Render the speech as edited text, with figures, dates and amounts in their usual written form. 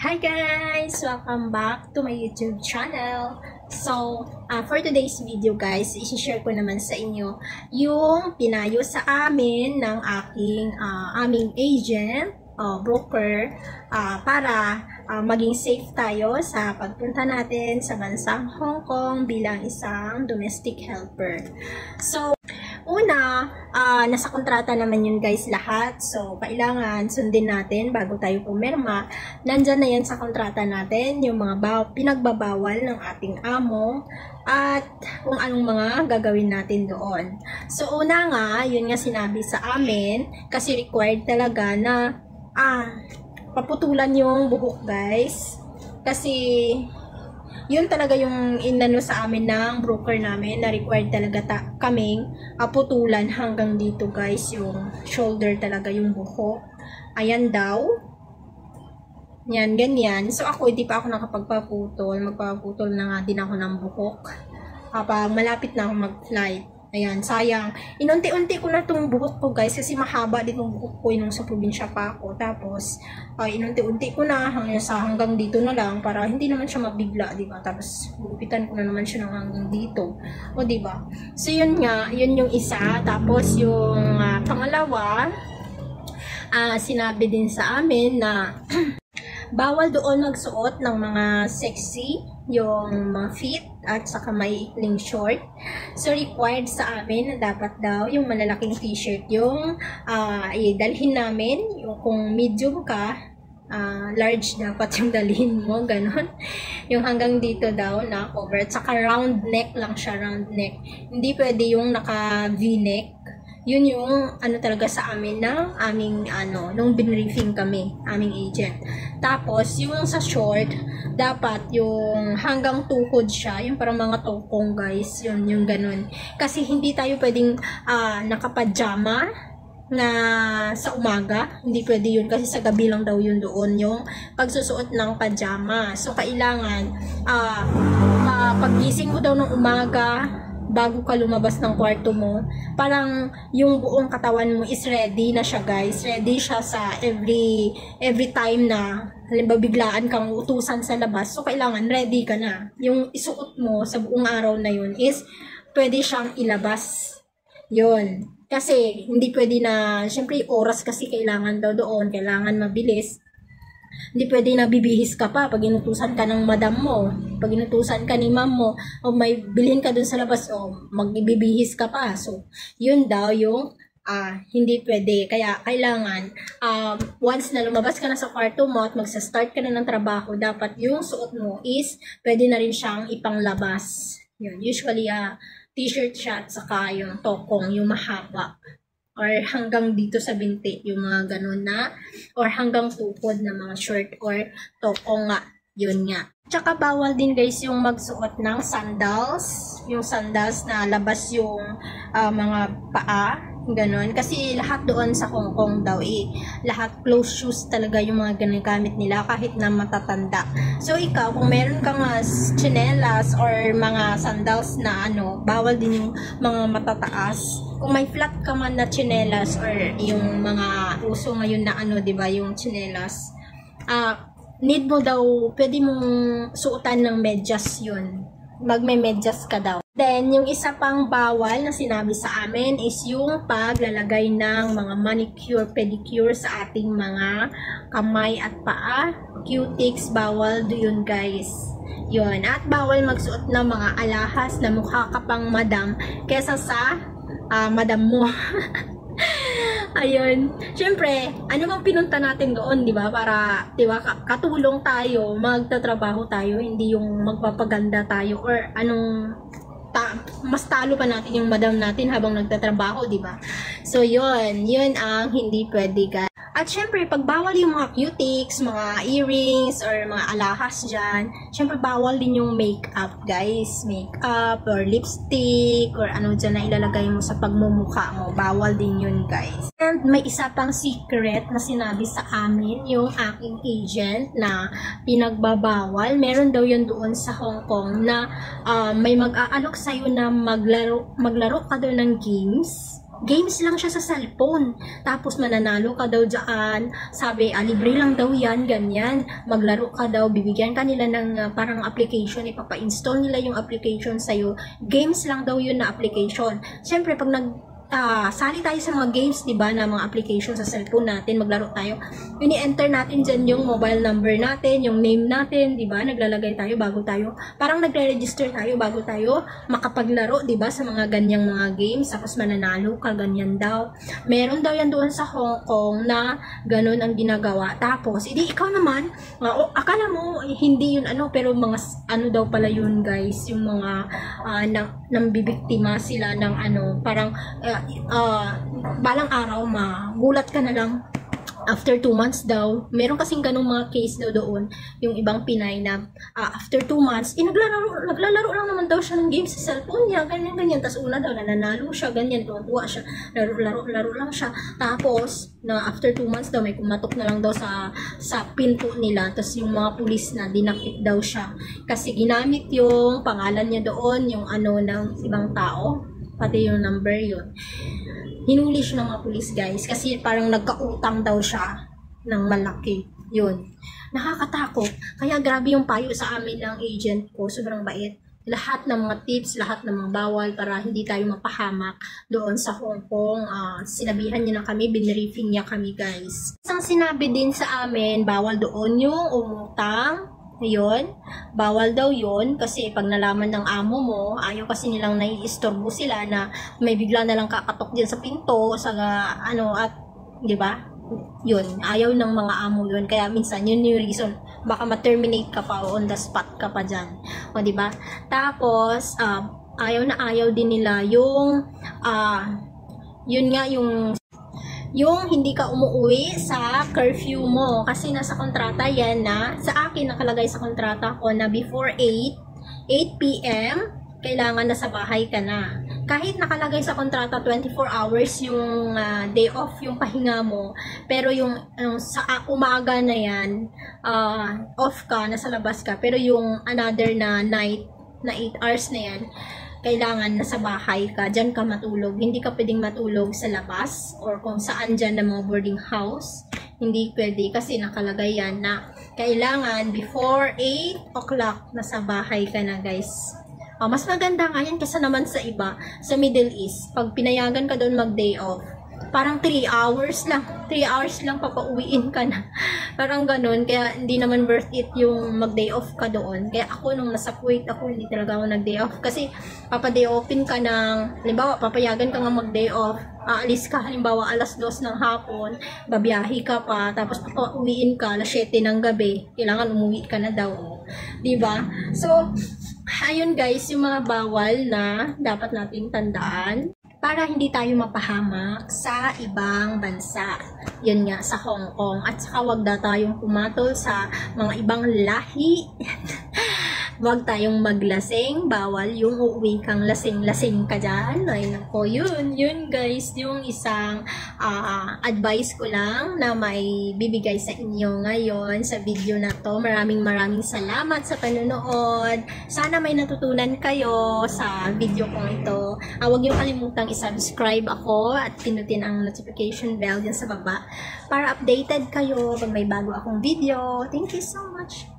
Hi guys! Welcome back to my YouTube channel. So, for today's video guys, isi-share ko naman sa inyo yung pinayo sa amin ng aming agent, broker, para maging safe tayo sa pagpunta natin sa bansang Hong Kong bilang isang domestic helper. So, una, nasa kontrata naman yun guys lahat. So, kailangan sundin natin bago tayo pumirma. Nandyan na yan sa kontrata natin, yung mga pinagbabawal ng ating amo at kung anong mga gagawin natin doon. So, una nga, yun nga sinabi sa amin kasi required talaga na paputulan yung buhok guys. Kasi yun talaga yung inano sa amin ng broker namin na required talaga kaming putulan hanggang dito guys, yung shoulder talaga yung buhok. Ayan daw. Yan, ganyan. So ako hindi pa ako nakapagpaputol. Magpaputol na nga din ako ng buhok kapag malapit na ako mag-flight. Ayan, sayang. Inunti-unti ko na itong buhok ko guys kasi mahaba din yung buhok ko nung sa probinsya pa ako. Tapos, inunti-unti ko na hanggang dito na lang para hindi naman siya mabigla, diba? Tapos, gupitan ko na naman siya ng hanggang dito. O, diba? So, yun nga. Yun yung isa. Tapos, yung pangalawa, sinabi din sa amin na bawal doon magsuot ng mga sexy, yung mga fit at saka may ikling short. So, required sa amin na dapat daw yung malalaking t-shirt yung idalhin namin. Yung kung medium ka, large dapat yung dalhin mo, ganon. Yung hanggang dito daw na cover. At saka round neck lang siya, round neck. Hindi pwede yung naka V-neck. Yun yung talaga sa amin ng aming nung binriefing kami, aming agent. Tapos yung sa short, dapat yung hanggang tuhod siya, yung parang mga tokong guys, yun yung ganun. Kasi hindi tayo pwedeng nakapajama na sa umaga, hindi pwede yun kasi sa gabi lang daw yun doon yung pagsusuot ng pajama. So kailangan paggising mo daw ng umaga, bago ka lumabas ng kwarto mo, parang yung buong katawan mo is ready na siya guys. Ready siya sa every time na halimbawa biglaan kang utusan sa labas. So, kailangan ready ka na. Yung isuot mo sa buong araw na yun is pwede siyang ilabas. Yun. Kasi hindi pwede na, syempre oras kasi kailangan daw doon. Kailangan mabilis. Hindi pwede na bibihis ka pa pag inutusan ka ng madam mo, pag inutusan ka ni ma'am mo, o may bilhin ka dun sa labas, o magbibihis ka pa. So, yun daw yung hindi pwede. Kaya kailangan, once na lumabas ka na sa kwarto mo at magsa-start ka na ng trabaho, dapat yung suot mo is pwede na rin siyang ipanglabas. Yun. Usually, t-shirt siya at saka yung tokong, yung mahaba. Or hanggang dito sa binti, yung mga ganun na, or hanggang tuhod na mga short or tokong nga, yun nga. Tsaka bawal din guys yung magsuot ng sandals, yung sandals na labas yung mga paa, ganun. Kasi lahat doon sa Hong Kong daw lahat closed shoes talaga yung mga ginagamit nila kahit na matatanda. So ikaw, kung meron kang chinelas or mga sandals na bawal din yung mga matataas. Kung may flat ka man na chinelas or yung mga uso ngayon na diba, yung chinelas, need mo daw, pwede mong suotan ng medyas yun. Magme-medyas ka daw. Then, yung isa pang bawal na sinabi sa amin is yung paglalagay ng mga manicure, pedicure sa ating mga kamay at paa. Cutics, bawal doon guys. Yun. At bawal magsuot ng mga alahas na mukha ka pang madam kesa sa madam mo. Ayun. Siyempre, ano bang pinunta natin doon, di ba? Para, di ba, katulong tayo, magtatrabaho tayo, hindi yung magpapaganda tayo or mas talo pa natin yung madam natin habang nagtatrabaho, di ba? So, yun ang hindi pwede guys. At syempre, pag bawal yung mga cutics, mga earrings, or mga alahas dyan, syempre bawal din yung makeup, guys. Makeup, or lipstick, or ano dyan na ilalagay mo sa pagmumukha mo. Bawal din yun, guys. And may isa pang secret na sinabi sa amin yung aking agent na pinagbabawal. Meron daw yun doon sa Hong Kong na may mag-aalok sa'yo na maglaro ka doon ng games. games lang siya sa cellphone. Tapos mananalo ka daw dyan. Sabi, libre lang daw yan, ganyan. Maglaro ka daw, bibigyan ka nila ng parang application, ipapa-install nila yung application sa'yo. Games lang daw yun na application. Siyempre, pag sali tayo sa mga games, di ba, na mga application sa cellphone natin, maglaro tayo. Ini-enter natin dyan yung mobile number natin, yung name natin, di ba? Naglalagay tayo bago tayo, parang nagre-register tayo bago tayo makapaglaro, di ba, sa mga ganyang mga games. Tapos mananalo ka, ganyan daw. Meron daw yan doon sa Hong Kong na ganun ang ginagawa. Tapos, ikaw naman, akala mo, hindi yun pero mga daw pala yun, guys, yung mga nambibiktima sila ng parang balang araw magulat ka na lang after 2 months daw. Meron kasing ganung mga case daw doon, yung ibang Pinay na after 2 months, naglalaro lang naman daw siya ng games sa cellphone niya, ganyan. Tapos una daw, nananalo siya, ganyan, tuwa siya, laro lang siya. Tapos, after 2 months daw, may kumatok na lang daw sa pinto nila. Tapos yung mga pulis na dinakip daw siya. Kasi ginamit yung pangalan niya doon, yung ng ibang tao, pati yung number yun. Hinuli siya ng mga pulis, guys, kasi parang nagkautang daw siya ng malaki. Yun. Nakakatakot. Kaya grabe yung payo sa amin ng agent ko. Sobrang bait. Lahat ng mga tips, lahat ng mga bawal para hindi tayo mapahamak doon sa Hong Kong. Sinabihan niya na kami, binriefing niya kami, guys. Isang sinabi din sa amin, bawal doon yung umutang. Yun, bawal daw yun kasi pag nalaman ng amo mo, ayaw kasi nilang naiistorbo sila na may bigla na lang kakatok dyan sa pinto sa at di ba? Yun, ayaw ng mga amo yun, kaya minsan yun yung reason, baka ma-terminate ka pa o on the spot ka pa dyan, o di ba? Tapos ayaw na ayaw din nila yung yun nga, yung hindi ka umuwi sa curfew mo. Kasi nasa kontrata yan na, sa akin nakalagay sa kontrata ko na before 8 p.m., kailangan nasa bahay ka na. Kahit nakalagay sa kontrata 24 hours yung day off, yung pahinga mo, pero yung sa umaga na yan, off ka, nasa labas ka, pero yung another na night, na 8 hours na yan, kailangan nasa bahay ka, dyan ka matulog. Hindi ka pwedeng matulog sa labas or kung saan dyan na mga boarding house. Hindi pwede kasi nakalagay yan na kailangan before 8 o'clock nasa bahay ka na, guys. Mas maganda nga yan kasi naman sa iba, sa Middle East, pag pinayagan ka doon mag-day off, parang 3 hours lang papauwiin ka na. Parang ganun, kaya hindi naman worth it yung mag-day off ka doon. Kaya ako nung nasa Kuwait ako, hindi talaga ako nag-day off kasi papa-day offin ka ng, halimbawa papayagan ka nga mag-day off, aalis ka halimbawa alas 2 ng hapon, babiyahi ka pa, tapos papauwiin ka alas 7 ng gabi, kailangan umuwi ka na daw, diba? So ayun, guys, yung mga bawal na dapat nating tandaan para hindi tayo mapahamak sa ibang bansa. Yun nga, sa Hong Kong. At saka wag na tayong pumatol sa mga ibang lahi. Wag tayong maglasing. Bawal yung uuwi kang lasing-lasing ka dyan. Ay, nako, yun guys, yung isang advice ko lang na may bibigay sa inyo ngayon sa video na to. Maraming salamat sa panonood. Sana may natutunan kayo sa video kong ito. Huwag niyo kalimutang i-subscribe ako at pinutin ang notification bell dyan sa baba para updated kayo pag may bago akong video. Thank you so much!